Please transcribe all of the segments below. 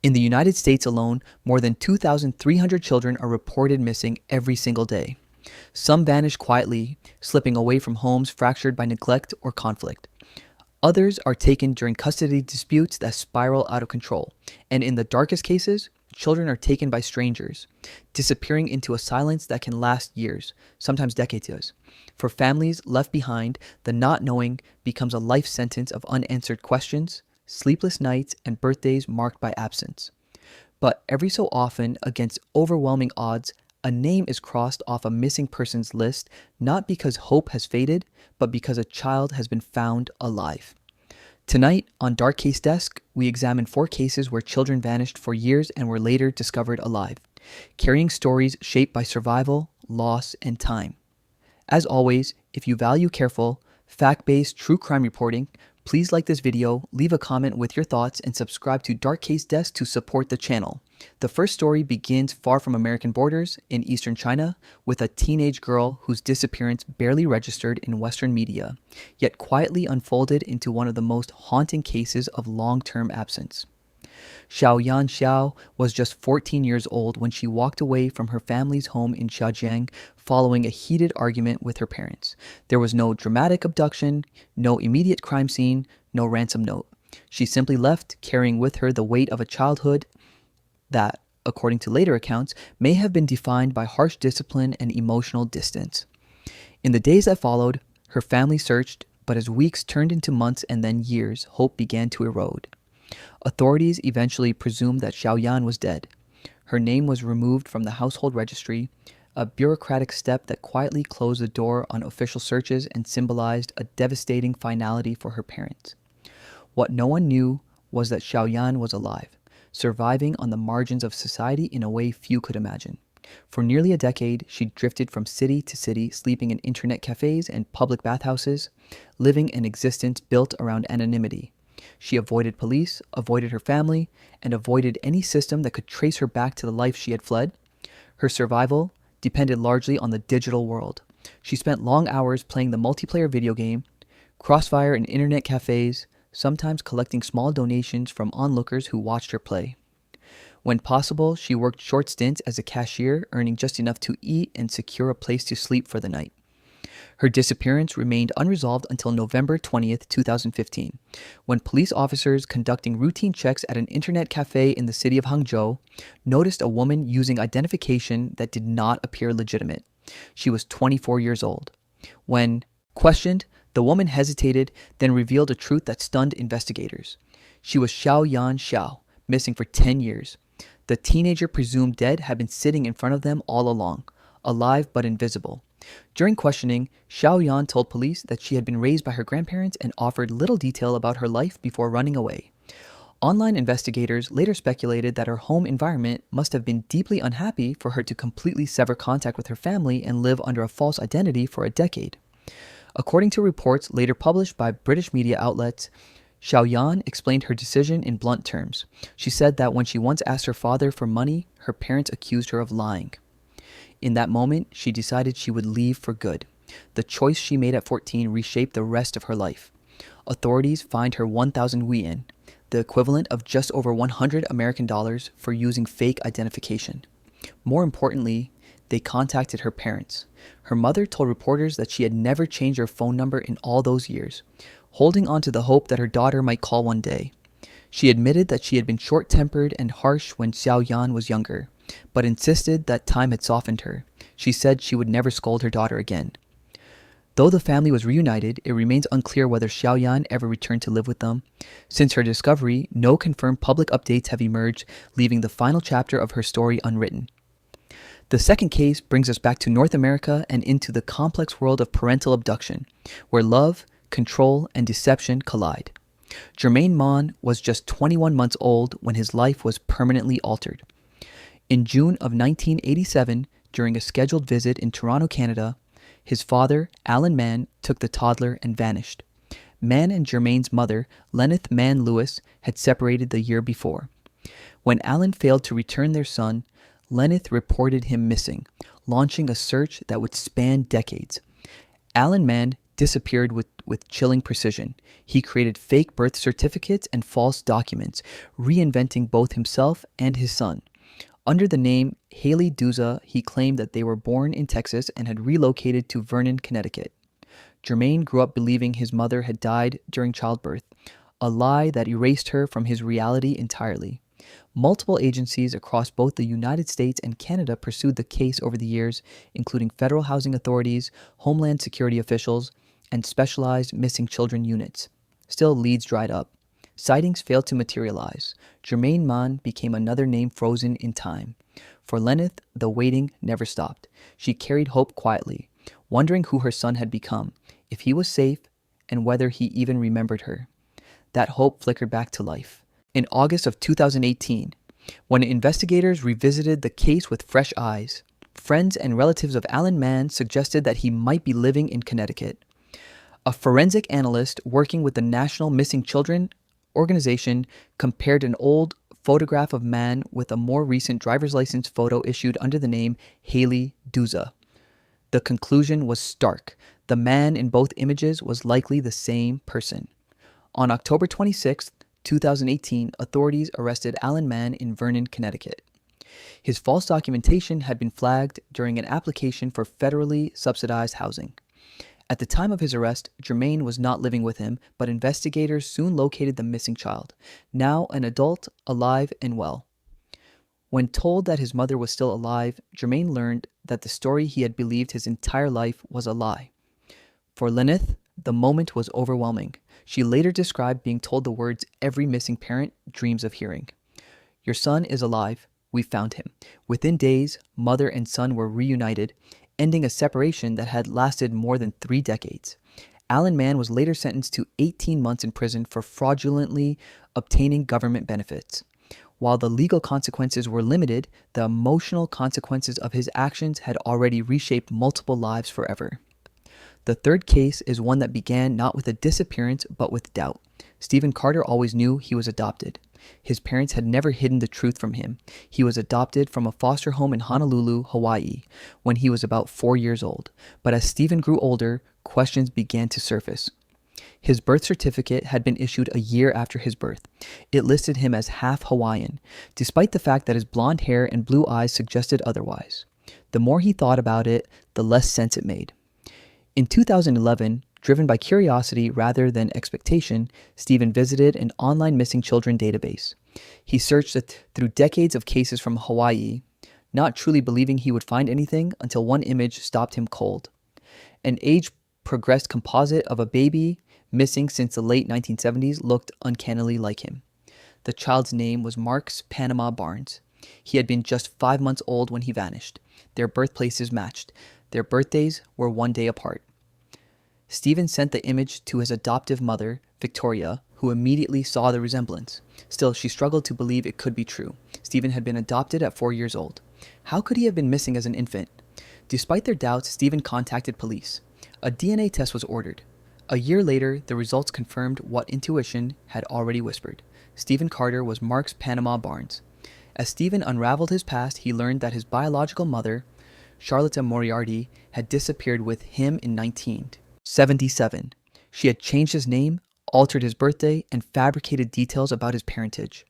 In the United States alone, more than 2,300 children are reported missing every single day. Some vanish quietly, slipping away from homes fractured by neglect or conflict. Others are taken during custody disputes that spiral out of control. And in the darkest cases, children are taken by strangers, disappearing into a silence that can last years, sometimes decades. For families left behind, the not knowing becomes a life sentence of unanswered questions, sleepless nights, and birthdays marked by absence. But every so often, against overwhelming odds, a name is crossed off a missing persons list, not because hope has faded, but because a child has been found alive. Tonight, on Dark Case Desk, we examine 4 cases where children vanished for years and were later discovered alive, carrying stories shaped by survival, loss, and time. As always, if you value careful, fact-based true crime reporting, please like this video, leave a comment with your thoughts, and subscribe to Dark Case Desk to support the channel. The first story begins far from American borders in eastern China with a teenage girl whose disappearance barely registered in Western media, yet quietly unfolded into one of the most haunting cases of long-term absence. Xiaoyan Xiao was just 14 years old when she walked away from her family's home in Zhejiang following a heated argument with her parents. There was no dramatic abduction, no immediate crime scene, no ransom note. She simply left, carrying with her the weight of a childhood that, according to later accounts, may have been defined by harsh discipline and emotional distance. In the days that followed, her family searched, but as weeks turned into months and then years, hope began to erode. Authorities eventually presumed that Xiaoyan was dead. Her name was removed from the household registry, a bureaucratic step that quietly closed the door on official searches and symbolized a devastating finality for her parents. What no one knew was that Xiaoyan was alive, surviving on the margins of society in a way few could imagine. For nearly a decade, she drifted from city to city, sleeping in internet cafes and public bathhouses, living an existence built around anonymity. She avoided police, avoided her family, and avoided any system that could trace her back to the life she had fled. Her survival depended largely on the digital world. She spent long hours playing the multiplayer video game, Crossfire in internet cafes, sometimes collecting small donations from onlookers who watched her play. When possible, she worked short stints as a cashier, earning just enough to eat and secure a place to sleep for the night. Her disappearance remained unresolved until November 20th, 2015, when police officers conducting routine checks at an internet cafe in the city of Hangzhou noticed a woman using identification that did not appear legitimate. She was 24 years old. When questioned, the woman hesitated, then revealed a truth that stunned investigators. She was Xiaoyan Xiao, missing for 10 years. The teenager presumed dead had been sitting in front of them all along, alive but invisible. During questioning, Xiaoyan told police that she had been raised by her grandparents and offered little detail about her life before running away. Online investigators later speculated that her home environment must have been deeply unhappy for her to completely sever contact with her family and live under a false identity for a decade. According to reports later published by British media outlets, Xiaoyan explained her decision in blunt terms. She said that when she once asked her father for money, her parents accused her of lying. In that moment, she decided she would leave for good. The choice she made at 14 reshaped the rest of her life. Authorities fined her 1,000 yuan, the equivalent of just over $100 American, for using fake identification. More importantly, they contacted her parents. Her mother told reporters that she had never changed her phone number in all those years, holding on to the hope that her daughter might call one day. She admitted that she had been short-tempered and harsh when Xiaoyan was younger, but insisted that time had softened her. She said she would never scold her daughter again. Though the family was reunited, it remains unclear whether Xiaoyan ever returned to live with them. Since her discovery, no confirmed public updates have emerged, leaving the final chapter of her story unwritten. The second case brings us back to North America and into the complex world of parental abduction, where love, control, and deception collide. Jermaine Mon was just 21 months old when his life was permanently altered. In June of 1987, during a scheduled visit in Toronto, Canada, his father, Alan Mann, took the toddler and vanished. Mann and Jermaine's mother, Lenneth Mann Lewis, had separated the year before. When Alan failed to return their son, Lenneth reported him missing, launching a search that would span decades. Alan Mann disappeared with chilling precision. He created fake birth certificates and false documents, reinventing both himself and his son. Under the name Haley Duza, he claimed that they were born in Texas and had relocated to Vernon, Connecticut. Jermaine grew up believing his mother had died during childbirth, a lie that erased her from his reality entirely. Multiple agencies across both the United States and Canada pursued the case over the years, including federal housing authorities, homeland security officials, and specialized missing children units. Still, leads dried up. Sightings failed to materialize. Jermaine Mann became another name frozen in time. For Lenneth, the waiting never stopped. She carried hope quietly, wondering who her son had become, if he was safe, and whether he even remembered her. That hope flickered back to life. In August of 2018, when investigators revisited the case with fresh eyes, friends and relatives of Alan Mann suggested that he might be living in Connecticut. A forensic analyst working with the National Missing Children organization compared an old photograph of Mann with a more recent driver's license photo issued under the name Haley Duza. The conclusion was stark. The man in both images was likely the same person. On October 26, 2018, authorities arrested Alan Mann in Vernon, Connecticut. His false documentation had been flagged during an application for federally subsidized housing. At the time of his arrest, Jermaine was not living with him, but investigators soon located the missing child, now an adult, alive and well. When told that his mother was still alive, Jermaine learned that the story he had believed his entire life was a lie. For Lyneth, the moment was overwhelming. She later described being told the words every missing parent dreams of hearing. "Your son is alive. We found him." Within days, mother and son were reunited, ending a separation that had lasted more than 3 decades. Alan Mann was later sentenced to 18 months in prison for fraudulently obtaining government benefits. While the legal consequences were limited, the emotional consequences of his actions had already reshaped multiple lives forever. The third case is one that began not with a disappearance, but with doubt. Stephen Carter always knew he was adopted. His parents had never hidden the truth from him. He was adopted from a foster home in Honolulu, Hawaii, when he was about 4 years old. But as Stephen grew older, questions began to surface. His birth certificate had been issued a year after his birth. It listed him as half Hawaiian, despite the fact that his blonde hair and blue eyes suggested otherwise. The more he thought about it, the less sense it made. In 2011, driven by curiosity rather than expectation, Stephen visited an online missing children database. He searched through decades of cases from Hawaii, not truly believing he would find anything until one image stopped him cold. An age-progressed composite of a baby missing since the late 1970s looked uncannily like him. The child's name was Marks Panama Barnes. He had been just 5 months old when he vanished. Their birthplaces matched. Their birthdays were 1 day apart. Stephen sent the image to his adoptive mother, Victoria, who immediately saw the resemblance. Still, she struggled to believe it could be true. Stephen had been adopted at 4 years old. How could he have been missing as an infant? Despite their doubts, Stephen contacted police. A DNA test was ordered. A year later, the results confirmed what intuition had already whispered. Stephen Carter was Marks Panama Barnes. As Stephen unraveled his past, he learned that his biological mother, Charlotte Moriarty, had disappeared with him in 1977. She had changed his name, altered his birthday, and fabricated details about his parentage.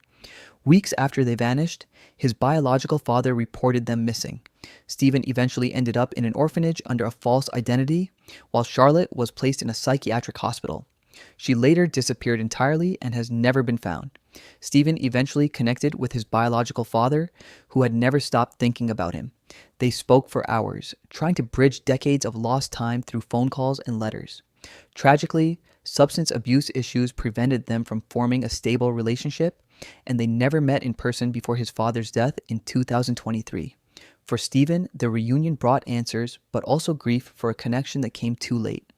Weeks after they vanished, his biological father reported them missing. Stephen eventually ended up in an orphanage under a false identity, while Charlotte was placed in a psychiatric hospital. She later disappeared entirely and has never been found. Stephen eventually connected with his biological father, who had never stopped thinking about him. They spoke for hours, trying to bridge decades of lost time through phone calls and letters. Tragically, substance abuse issues prevented them from forming a stable relationship, and they never met in person before his father's death in 2023. For Stephen, the reunion brought answers, but also grief for a connection that came too late.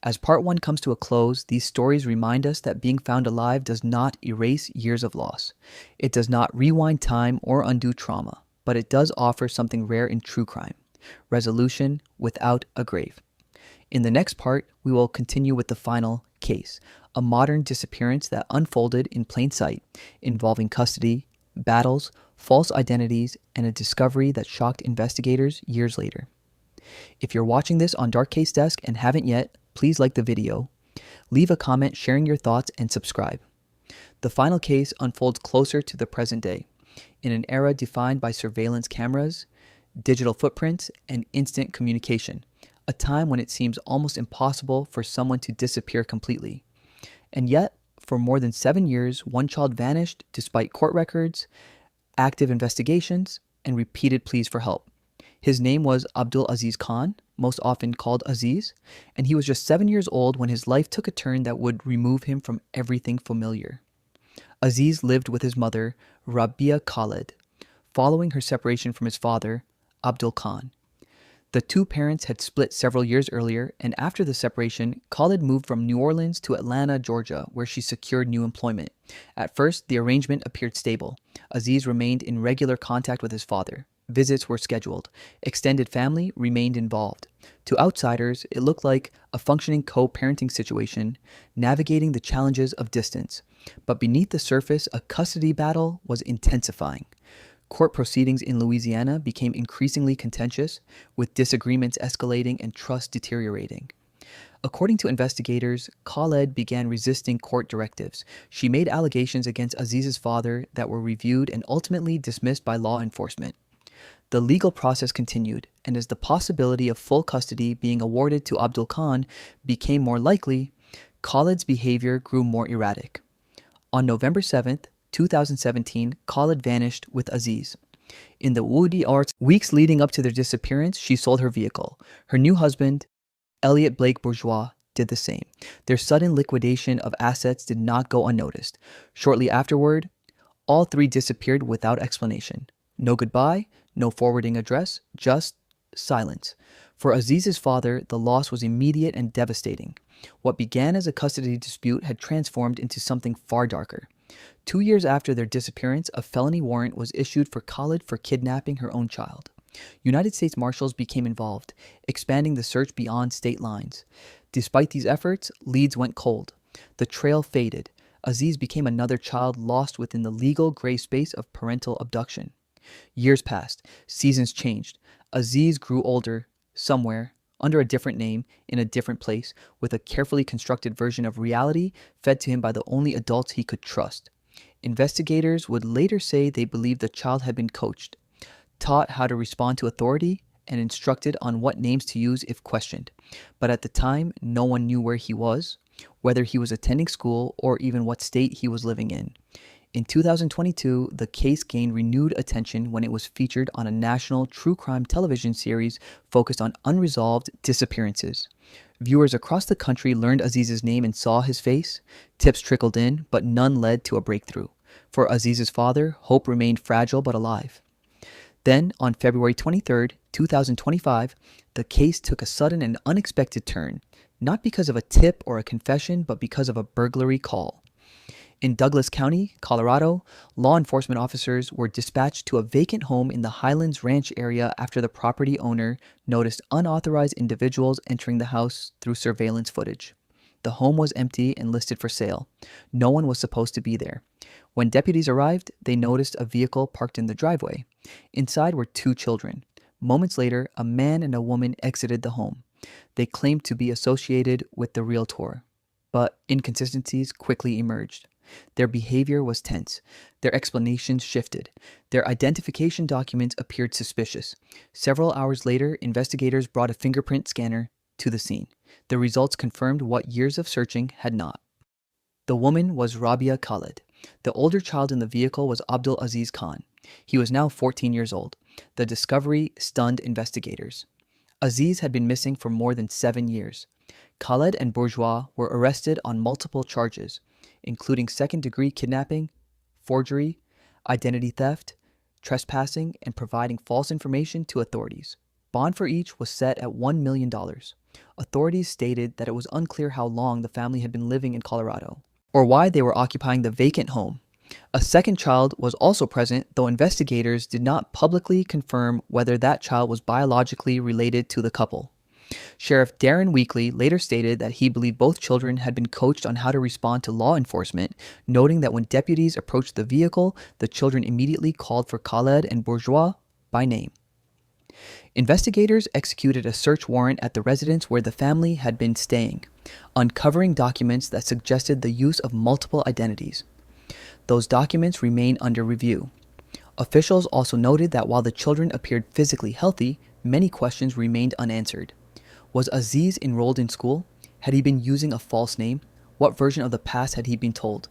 As part 1 comes to a close, these stories remind us that being found alive does not erase years of loss. It does not rewind time or undo trauma, but it does offer something rare in true crime: resolution without a grave. In the next part, we will continue with the final case, a modern disappearance that unfolded in plain sight, involving custody, battles, false identities, and a discovery that shocked investigators years later. If you're watching this on Dark Case Desk and haven't yet, please like the video, leave a comment sharing your thoughts, and subscribe. The final case unfolds closer to the present day, in an era defined by surveillance cameras, digital footprints, and instant communication, a time when it seems almost impossible for someone to disappear completely. And yet, for more than 7 years, one child vanished despite court records, active investigations, and repeated pleas for help. His name was Abdul Aziz Khan, most often called Aziz, and he was just 7 years old when his life took a turn that would remove him from everything familiar. Aziz lived with his mother, Rabia Khaled, following her separation from his father, Abdul Khan. The two parents had split several years earlier, and after the separation, Khaled moved from New Orleans to Atlanta, Georgia, where she secured new employment. At first, the arrangement appeared stable. Aziz remained in regular contact with his father. Visits were scheduled. Extended family remained involved. To outsiders, it looked like a functioning co-parenting situation, navigating the challenges of distance. But beneath the surface, a custody battle was intensifying. Court proceedings in Louisiana became increasingly contentious, with disagreements escalating and trust deteriorating. According to investigators, Khaled began resisting court directives. She made allegations against Aziz's father that were reviewed and ultimately dismissed by law enforcement. The legal process continued, and as the possibility of full custody being awarded to Abdul Khan became more likely, Khaled's behavior grew more erratic. On November 7th, 2017, Khaled vanished with Aziz. In the Woody Arts weeks leading up to their disappearance, she sold her vehicle. Her new husband, Elliot Blake Bourgeois, did the same. Their sudden liquidation of assets did not go unnoticed. Shortly afterward, all three disappeared without explanation. No goodbye, no forwarding address, just silence. For Aziz's father, the loss was immediate and devastating. What began as a custody dispute had transformed into something far darker. 2 years after their disappearance, a felony warrant was issued for Khaled for kidnapping her own child. United States Marshals became involved, expanding the search beyond state lines. Despite these efforts, leads went cold. The trail faded. Aziz became another child lost within the legal gray space of parental abduction. Years passed. Seasons changed. Aziz grew older, somewhere, under a different name, in a different place, with a carefully constructed version of reality fed to him by the only adults he could trust. Investigators would later say they believed the child had been coached, taught how to respond to authority, and instructed on what names to use if questioned. But at the time, no one knew where he was, whether he was attending school, or even what state he was living in. In 2022, the case gained renewed attention when it was featured on a national true crime television series focused on unresolved disappearances. Viewers across the country learned Aziz's name and saw his face. Tips trickled in, but none led to a breakthrough. For Aziz's father, hope remained fragile but alive. Then, on February 23, 2025, the case took a sudden and unexpected turn, not because of a tip or a confession, but because of a burglary call. In Douglas County, Colorado, law enforcement officers were dispatched to a vacant home in the Highlands Ranch area after the property owner noticed unauthorized individuals entering the house through surveillance footage. The home was empty and listed for sale. No one was supposed to be there. When deputies arrived, they noticed a vehicle parked in the driveway. Inside were 2 children. Moments later, a man and a woman exited the home. They claimed to be associated with the realtor, but inconsistencies quickly emerged. Their behavior was tense. Their explanations shifted. Their identification documents appeared suspicious. Several hours later, investigators brought a fingerprint scanner to the scene. The results confirmed what years of searching had not. The woman was Rabia Khaled. The older child in the vehicle was Abdul Aziz Khan. He was now 14 years old. The discovery stunned investigators. Aziz had been missing for more than 7 years. Khaled and Bourgeois were arrested on multiple charges, including second-degree kidnapping, forgery, identity theft, trespassing, and providing false information to authorities. Bond for each was set at $1 million. Authorities stated that it was unclear how long the family had been living in Colorado, or why they were occupying the vacant home. A second child was also present, though investigators did not publicly confirm whether that child was biologically related to the couple. Sheriff Darren Weekly later stated that he believed both children had been coached on how to respond to law enforcement, noting that when deputies approached the vehicle, the children immediately called for Khaled and Bourgeois by name. Investigators executed a search warrant at the residence where the family had been staying, uncovering documents that suggested the use of multiple identities. Those documents remain under review. Officials also noted that while the children appeared physically healthy, many questions remained unanswered. Was Aziz enrolled in school? Had he been using a false name? What version of the past had he been told?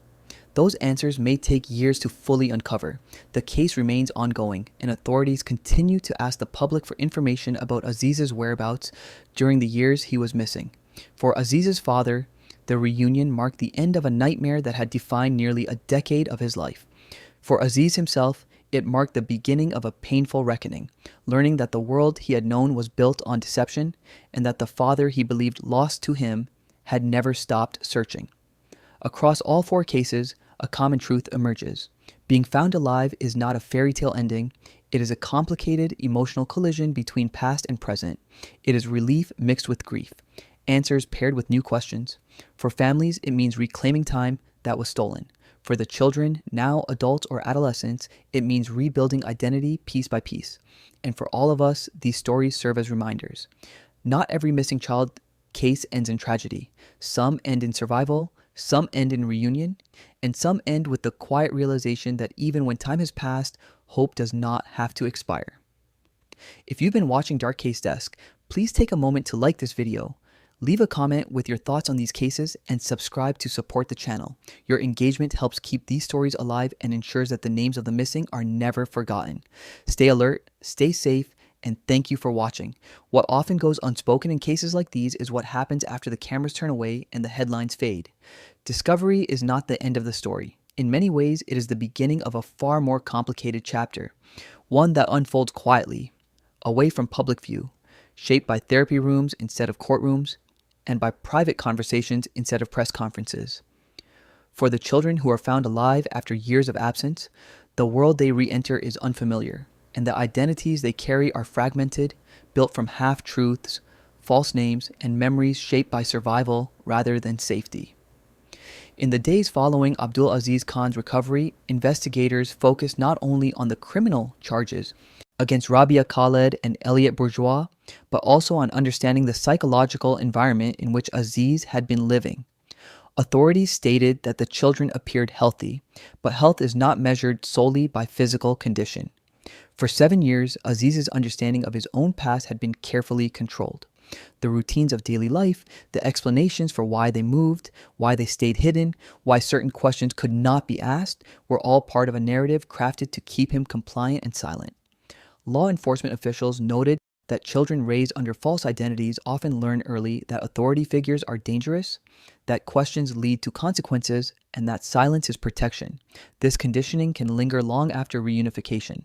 Those answers may take years to fully uncover. The case remains ongoing, and authorities continue to ask the public for information about Aziz's whereabouts during the years he was missing. For Aziz's father, the reunion marked the end of a nightmare that had defined nearly a decade of his life. For Aziz himself, it marked the beginning of a painful reckoning, learning that the world he had known was built on deception, and that the father he believed lost to him had never stopped searching. Across all four cases, a common truth emerges. Being found alive is not a fairy tale ending. It is a complicated emotional collision between past and present. It is relief mixed with grief, answers paired with new questions. For families, it means reclaiming time that was stolen. For the children, now adults or adolescents, it means rebuilding identity piece by piece. And for all of us, these stories serve as reminders. Not every missing child case ends in tragedy. Some end in survival, some end in reunion, and some end with the quiet realization that even when time has passed, hope does not have to expire. If you've been watching Dark Case Desk, please take a moment to like this video, leave a comment with your thoughts on these cases, and subscribe to support the channel. Your engagement helps keep these stories alive and ensures that the names of the missing are never forgotten. Stay alert, stay safe, and thank you for watching. What often goes unspoken in cases like these is what happens after the cameras turn away and the headlines fade. Discovery is not the end of the story. In many ways, it is the beginning of a far more complicated chapter, one that unfolds quietly, away from public view, shaped by therapy rooms instead of courtrooms, and by private conversations instead of press conferences. For the children who are found alive after years of absence, the world they re-enter is unfamiliar, and the identities they carry are fragmented, built from half-truths, false names, and memories shaped by survival rather than safety. In the days following Abdul Aziz Khan's recovery, investigators focused not only on the criminal charges against Rabia Khaled and Elliot Bourgeois, but also on understanding the psychological environment in which Aziz had been living. Authorities stated that the children appeared healthy, but health is not measured solely by physical condition. For 7 years, Aziz's understanding of his own past had been carefully controlled. The routines of daily life, the explanations for why they moved, why they stayed hidden, why certain questions could not be asked, were all part of a narrative crafted to keep him compliant and silent. Law enforcement officials noted that children raised under false identities often learn early that authority figures are dangerous, that questions lead to consequences, and that silence is protection. This conditioning can linger long after reunification.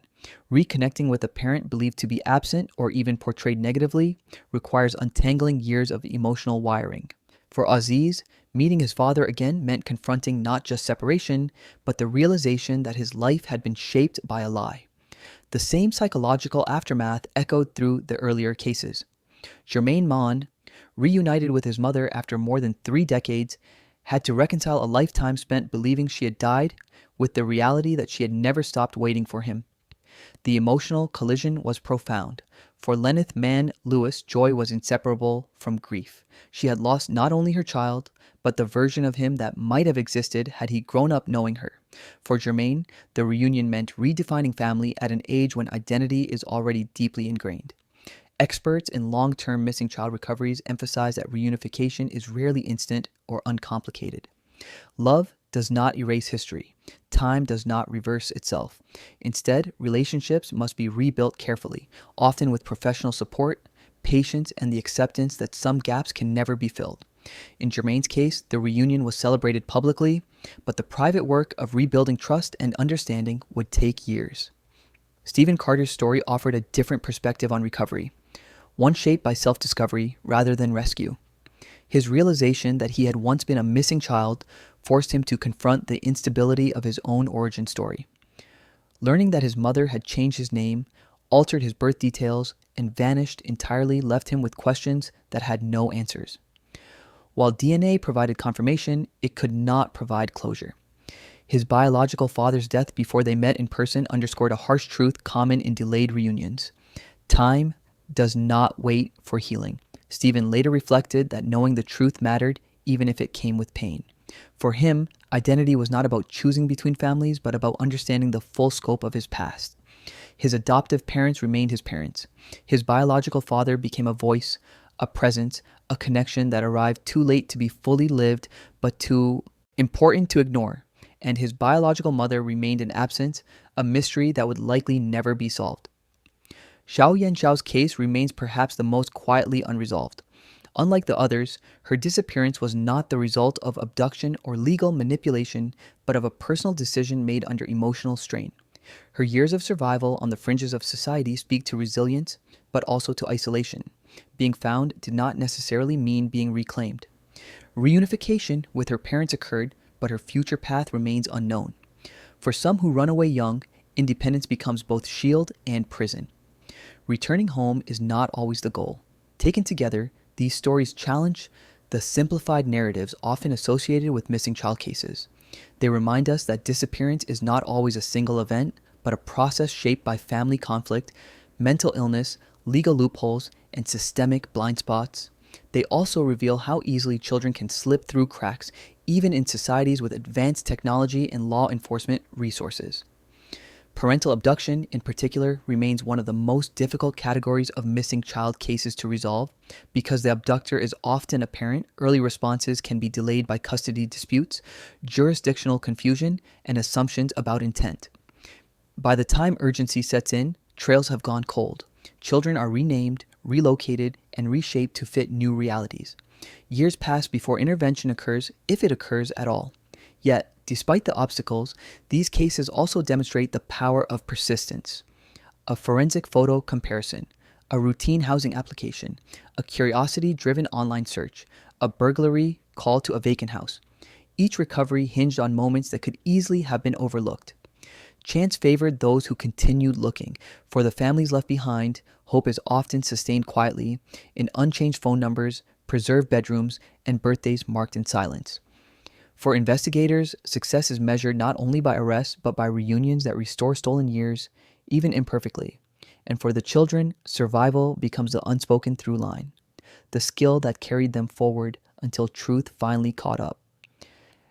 Reconnecting with a parent believed to be absent or even portrayed negatively requires untangling years of emotional wiring. For Aziz, meeting his father again meant confronting not just separation, but the realization that his life had been shaped by a lie. The same psychological aftermath echoed through the earlier cases. Jermaine Mon, reunited with his mother after more than 3 decades, had to reconcile a lifetime spent believing she had died with the reality that she had never stopped waiting for him. The emotional collision was profound. For Lenneth Mann Lewis, joy was inseparable from grief. She had lost not only her child, but the version of him that might have existed had he grown up knowing her. For Jermaine, the reunion meant redefining family at an age when identity is already deeply ingrained. Experts in long-term missing child recoveries emphasize that reunification is rarely instant or uncomplicated. Love does not erase history. Time does not reverse itself. Instead, relationships must be rebuilt carefully, often with professional support, patience, and the acceptance that some gaps can never be filled. In Jermaine's case, the reunion was celebrated publicly, but the private work of rebuilding trust and understanding would take years. Stephen Carter's story offered a different perspective on recovery, one shaped by self-discovery rather than rescue. His realization that he had once been a missing child forced him to confront the instability of his own origin story. Learning that his mother had changed his name, altered his birth details, and vanished entirely left him with questions that had no answers. While DNA provided confirmation, it could not provide closure. His biological father's death before they met in person underscored a harsh truth common in delayed reunions. Time does not wait for healing. Stephen later reflected that knowing the truth mattered even if it came with pain. For him, identity was not about choosing between families, but about understanding the full scope of his past. His adoptive parents remained his parents. His biological father became a voice, a presence, a connection that arrived too late to be fully lived, but too important to ignore. And his biological mother remained an absence, a mystery that would likely never be solved. Xiao Yanxiao's case remains perhaps the most quietly unresolved. Unlike the others, her disappearance was not the result of abduction or legal manipulation, but of a personal decision made under emotional strain. Her years of survival on the fringes of society speak to resilience, but also to isolation. Being found did not necessarily mean being reclaimed. Reunification with her parents occurred, but her future path remains unknown. For some who run away young, independence becomes both shield and prison. Returning home is not always the goal. Taken together, these stories challenge the simplified narratives often associated with missing child cases. They remind us that disappearance is not always a single event, but a process shaped by family conflict, mental illness, legal loopholes, and systemic blind spots. They also reveal how easily children can slip through cracks, even in societies with advanced technology and law enforcement resources. Parental abduction, in particular, remains one of the most difficult categories of missing child cases to resolve. Because the abductor is often a parent, early responses can be delayed by custody disputes, jurisdictional confusion, and assumptions about intent. By the time urgency sets in, trails have gone cold. Children are renamed, relocated, and reshaped to fit new realities. Years pass before intervention occurs, if it occurs at all. Yet, despite the obstacles, these cases also demonstrate the power of persistence. A forensic photo comparison, a routine housing application, a curiosity-driven online search, a burglary call to a vacant house. Each recovery hinged on moments that could easily have been overlooked. Chance favored those who continued looking. For the families left behind, hope is often sustained quietly in unchanged phone numbers, preserved bedrooms, and birthdays marked in silence. For investigators, success is measured not only by arrests, but by reunions that restore stolen years, even imperfectly. And for the children, survival becomes the unspoken through line, the skill that carried them forward until truth finally caught up.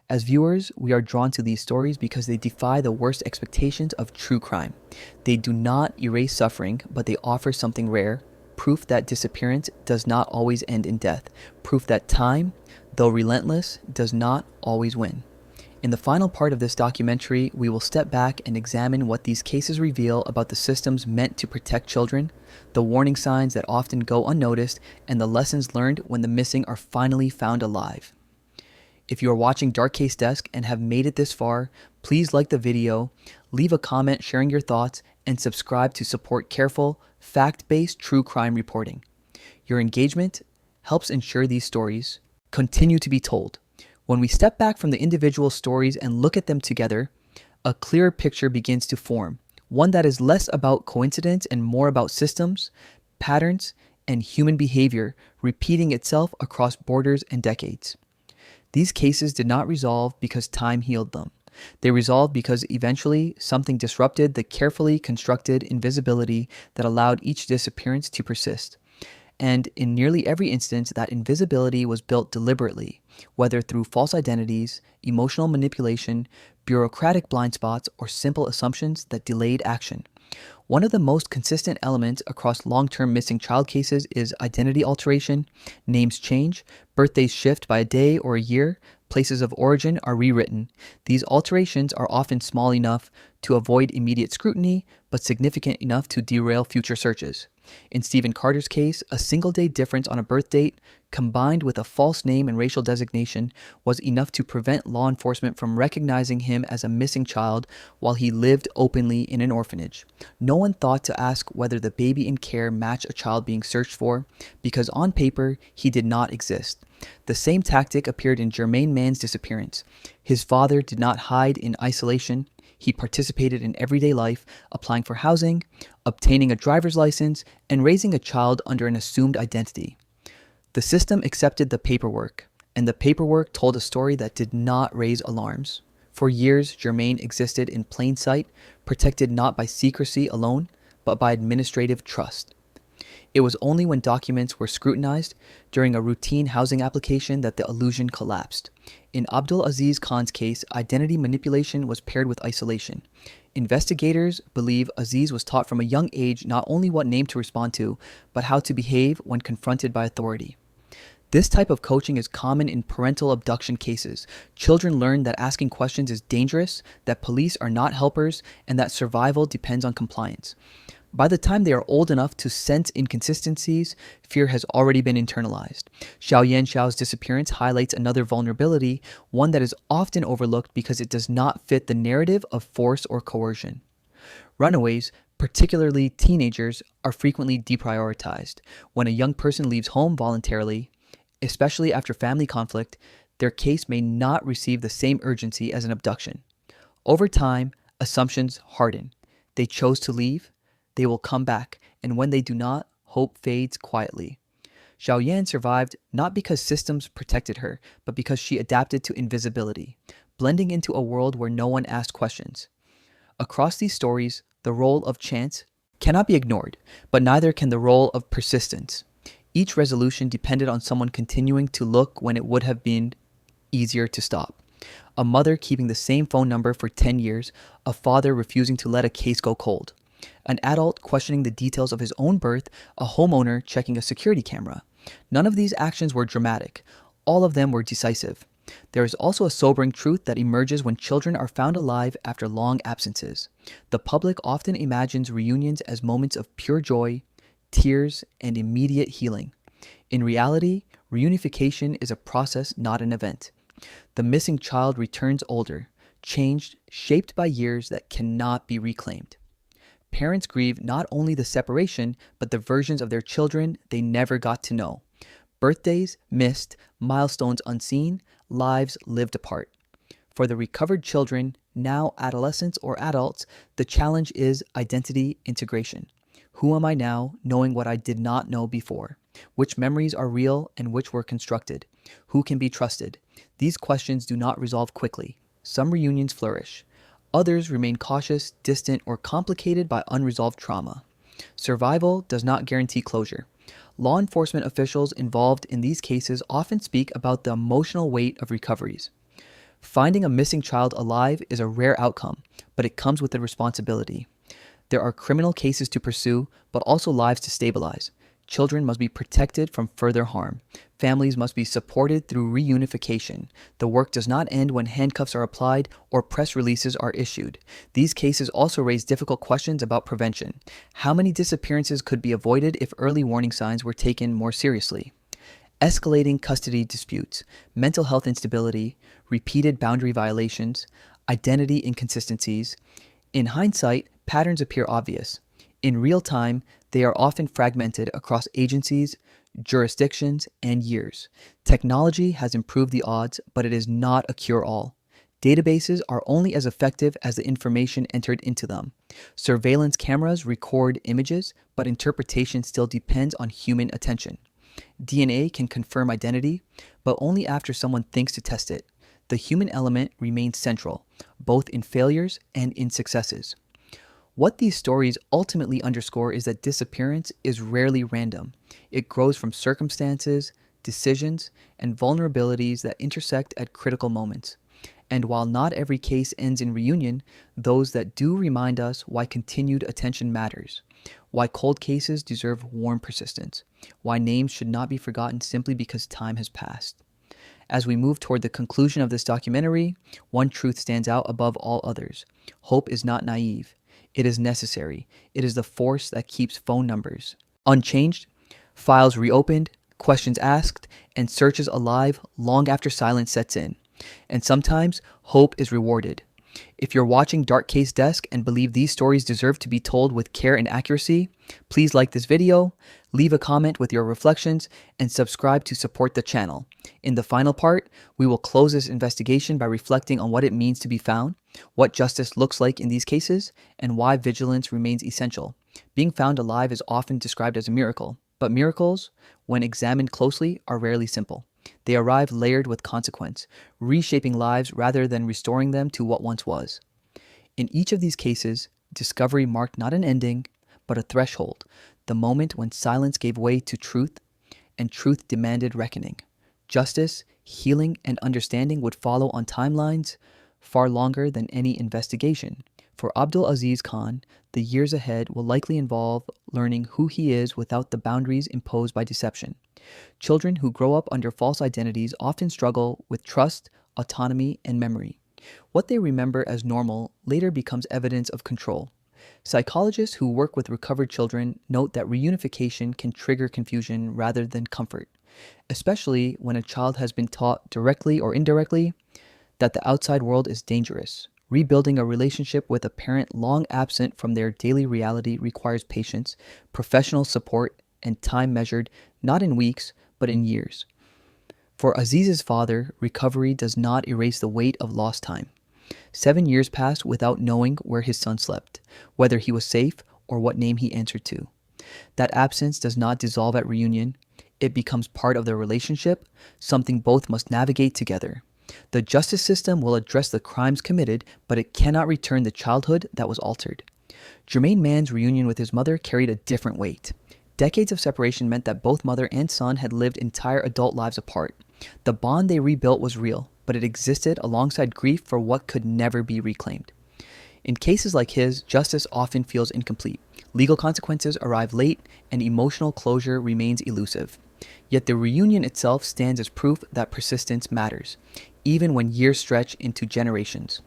As viewers, we are drawn to these stories because they defy the worst expectations of true crime. They do not erase suffering, but they offer something rare, proof that disappearance does not always end in death, proof that time, though relentless, does not always win. In the final part of this documentary, we will step back and examine what these cases reveal about the systems meant to protect children, the warning signs that often go unnoticed, and the lessons learned when the missing are finally found alive. If you are watching Dark Case Desk and have made it this far, please like the video, leave a comment sharing your thoughts, and subscribe to support careful, fact-based true crime reporting. Your engagement helps ensure these stories continue to be told. When we step back from the individual stories and look at them together, a clearer picture begins to form, one that is less about coincidence and more about systems, patterns, and human behavior repeating itself across borders and decades. These cases did not resolve because time healed them. They resolved because eventually something disrupted the carefully constructed invisibility that allowed each disappearance to persist. And in nearly every instance, that invisibility was built deliberately, whether through false identities, emotional manipulation, bureaucratic blind spots, or simple assumptions that delayed action. One of the most consistent elements across long-term missing child cases is identity alteration. Names change, birthdays shift by a day or a year, places of origin are rewritten. These alterations are often small enough to avoid immediate scrutiny, but significant enough to derail future searches. In Stephen Carter's case, a single-day difference on a birth date, combined with a false name and racial designation, was enough to prevent law enforcement from recognizing him as a missing child while he lived openly in an orphanage. No one thought to ask whether the baby in care matched a child being searched for, because on paper, he did not exist. The same tactic appeared in Jermaine Mann's disappearance. His father did not hide in isolation. He participated in everyday life, applying for housing, obtaining a driver's license, and raising a child under an assumed identity. The system accepted the paperwork, and the paperwork told a story that did not raise alarms. For years, Jermaine existed in plain sight, protected not by secrecy alone, but by administrative trust. It was only when documents were scrutinized during a routine housing application that the illusion collapsed. In Abdul Aziz Khan's case, identity manipulation was paired with isolation. Investigators believe Aziz was taught from a young age not only what name to respond to, but how to behave when confronted by authority. This type of coaching is common in parental abduction cases. Children learn that asking questions is dangerous, that police are not helpers, and that survival depends on compliance. By the time they are old enough to sense inconsistencies, fear has already been internalized. Xiao Yanxiao's disappearance highlights another vulnerability, one that is often overlooked because it does not fit the narrative of force or coercion. Runaways, particularly teenagers, are frequently deprioritized. When a young person leaves home voluntarily, especially after family conflict, their case may not receive the same urgency as an abduction. Over time, assumptions harden. They chose to leave, they will come back, and when they do not, hope fades quietly. Xiao Yan survived not because systems protected her, but because she adapted to invisibility, blending into a world where no one asked questions. Across these stories, the role of chance cannot be ignored, but neither can the role of persistence. Each resolution depended on someone continuing to look when it would have been easier to stop. A mother keeping the same phone number for 10 years, a father refusing to let a case go cold. An adult questioning the details of his own birth, a homeowner checking a security camera. None of these actions were dramatic. All of them were decisive. There is also a sobering truth that emerges when children are found alive after long absences. The public often imagines reunions as moments of pure joy, tears, and immediate healing. In reality, reunification is a process, not an event. The missing child returns older, changed, shaped by years that cannot be reclaimed. Parents grieve not only the separation, but the versions of their children they never got to know. Birthdays missed, milestones unseen, lives lived apart. For the recovered children, now adolescents or adults, the challenge is identity integration. Who am I now, knowing what I did not know before? Which memories are real and which were constructed? Who can be trusted? These questions do not resolve quickly. Some reunions flourish. Others remain cautious, distant, or complicated by unresolved trauma. Survival does not guarantee closure. Law enforcement officials involved in these cases often speak about the emotional weight of recoveries. Finding a missing child alive is a rare outcome, but it comes with a responsibility. There are criminal cases to pursue, but also lives to stabilize. Children must be protected from further harm. Families must be supported through reunification. The work does not end when handcuffs are applied or press releases are issued. These cases also raise difficult questions about prevention. How many disappearances could be avoided if early warning signs were taken more seriously? Escalating custody disputes, mental health instability, repeated boundary violations, identity inconsistencies. In hindsight, patterns appear obvious. In real time, they are often fragmented across agencies, jurisdictions, and years. Technology has improved the odds, but it is not a cure-all. Databases are only as effective as the information entered into them. Surveillance cameras record images, but interpretation still depends on human attention. DNA can confirm identity, but only after someone thinks to test it. The human element remains central, both in failures and in successes. What these stories ultimately underscore is that disappearance is rarely random. It grows from circumstances, decisions, and vulnerabilities that intersect at critical moments. And while not every case ends in reunion, those that do remind us why continued attention matters, why cold cases deserve warm persistence, why names should not be forgotten simply because time has passed. As we move toward the conclusion of this documentary, one truth stands out above all others. Hope is not naive. It is necessary. It is the force that keeps phone numbers unchanged, files reopened, questions asked, and searches alive long after silence sets in. And sometimes, hope is rewarded. If you're watching Dark Case Desk and believe these stories deserve to be told with care and accuracy, please like this video, leave a comment with your reflections, and subscribe to support the channel. In the final part, we will close this investigation by reflecting on what it means to be found, what justice looks like in these cases, and why vigilance remains essential. Being found alive is often described as a miracle, but miracles, when examined closely, are rarely simple. They arrive layered with consequence, reshaping lives rather than restoring them to what once was. In each of these cases, discovery marked not an ending, but a threshold. the moment when silence gave way to truth and truth demanded reckoning. Justice, healing, and understanding would follow on timelines far longer than any investigation. For Abdul Aziz Khan, the years ahead will likely involve learning who he is without the boundaries imposed by deception. Children who grow up under false identities often struggle with trust, autonomy, and memory. What they remember as normal later becomes evidence of control. Psychologists who work with recovered children note that reunification can trigger confusion rather than comfort, especially when a child has been taught directly or indirectly that the outside world is dangerous. Rebuilding a relationship with a parent long absent from their daily reality requires patience, professional support, and time measured not in weeks, but in years. For Aziz's father, recovery does not erase the weight of lost time. 7 years passed without knowing where his son slept, whether he was safe, or what name he answered to. That absence does not dissolve at reunion. It becomes part of the relationship, something both must navigate together. The justice system will address the crimes committed, but it cannot return the childhood that was altered. Jermaine Mann's reunion with his mother carried a different weight. Decades of separation meant that both mother and son had lived entire adult lives apart. The bond they rebuilt was real, but it existed alongside grief for what could never be reclaimed. In cases like his, justice often feels incomplete. Legal consequences arrive late, and emotional closure remains elusive. Yet the reunion itself stands as proof that persistence matters, even when years stretch into generations.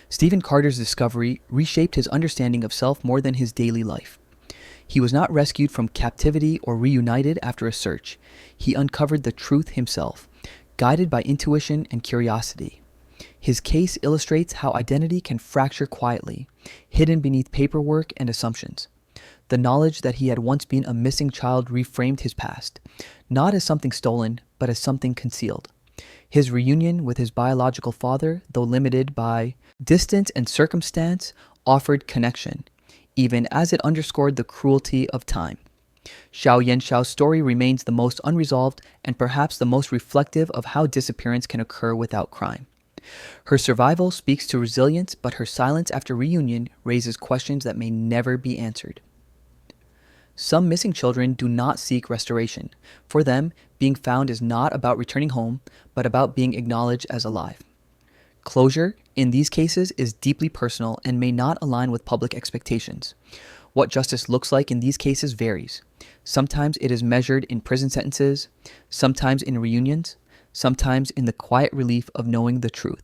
Stephen Carter's discovery reshaped his understanding of self more than his daily life. He was not rescued from captivity or reunited after a search. He uncovered the truth himself, guided by intuition and curiosity. His case illustrates how identity can fracture quietly, hidden beneath paperwork and assumptions. The knowledge that he had once been a missing child reframed his past, not as something stolen, but as something concealed. His reunion with his biological father, though limited by distance and circumstance, offered connection, even as it underscored the cruelty of time. Xiao Yanxiao's story remains the most unresolved and perhaps the most reflective of how disappearance can occur without crime. Her survival speaks to resilience, but her silence after reunion raises questions that may never be answered. Some missing children do not seek restoration. For them, being found is not about returning home, but about being acknowledged as alive. Closure, in these cases, is deeply personal and may not align with public expectations. What justice looks like in these cases varies. Sometimes it is measured in prison sentences, sometimes in reunions, sometimes in the quiet relief of knowing the truth.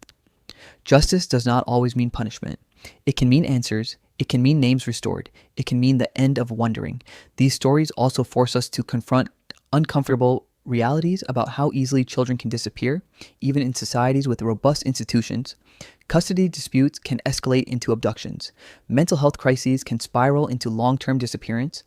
Justice does not always mean punishment. It can mean answers. It can mean names restored. It can mean the end of wondering. These stories also force us to confront uncomfortable realities about how easily children can disappear, even in societies with robust institutions. Custody disputes can escalate into abductions. Mental health crises can spiral into long-term disappearance.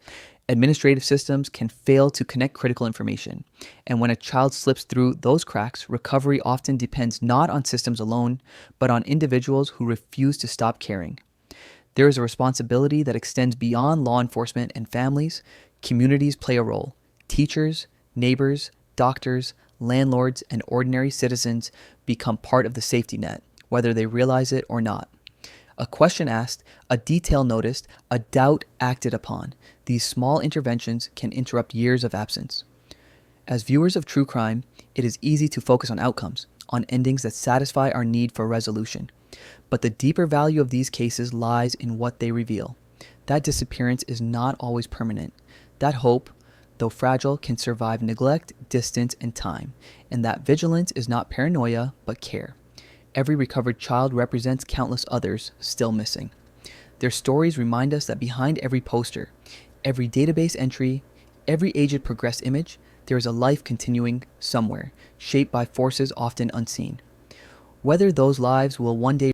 Administrative systems can fail to connect critical information. And when a child slips through those cracks, recovery often depends not on systems alone, but on individuals who refuse to stop caring. There is a responsibility that extends beyond law enforcement and families. Communities play a role. Teachers, neighbors, doctors, landlords, and ordinary citizens become part of the safety net, whether they realize it or not. A question asked, a detail noticed, a doubt acted upon. These small interventions can interrupt years of absence. As viewers of true crime, it is easy to focus on outcomes, on endings that satisfy our need for resolution. But the deeper value of these cases lies in what they reveal. That disappearance is not always permanent. That hope, though fragile, can survive neglect, distance, and time. And that vigilance is not paranoia, but care. Every recovered child represents countless others still missing. Their stories remind us that behind every poster, every database entry, every aged progressed image, there is a life continuing somewhere, shaped by forces often unseen. Whether those lives will one day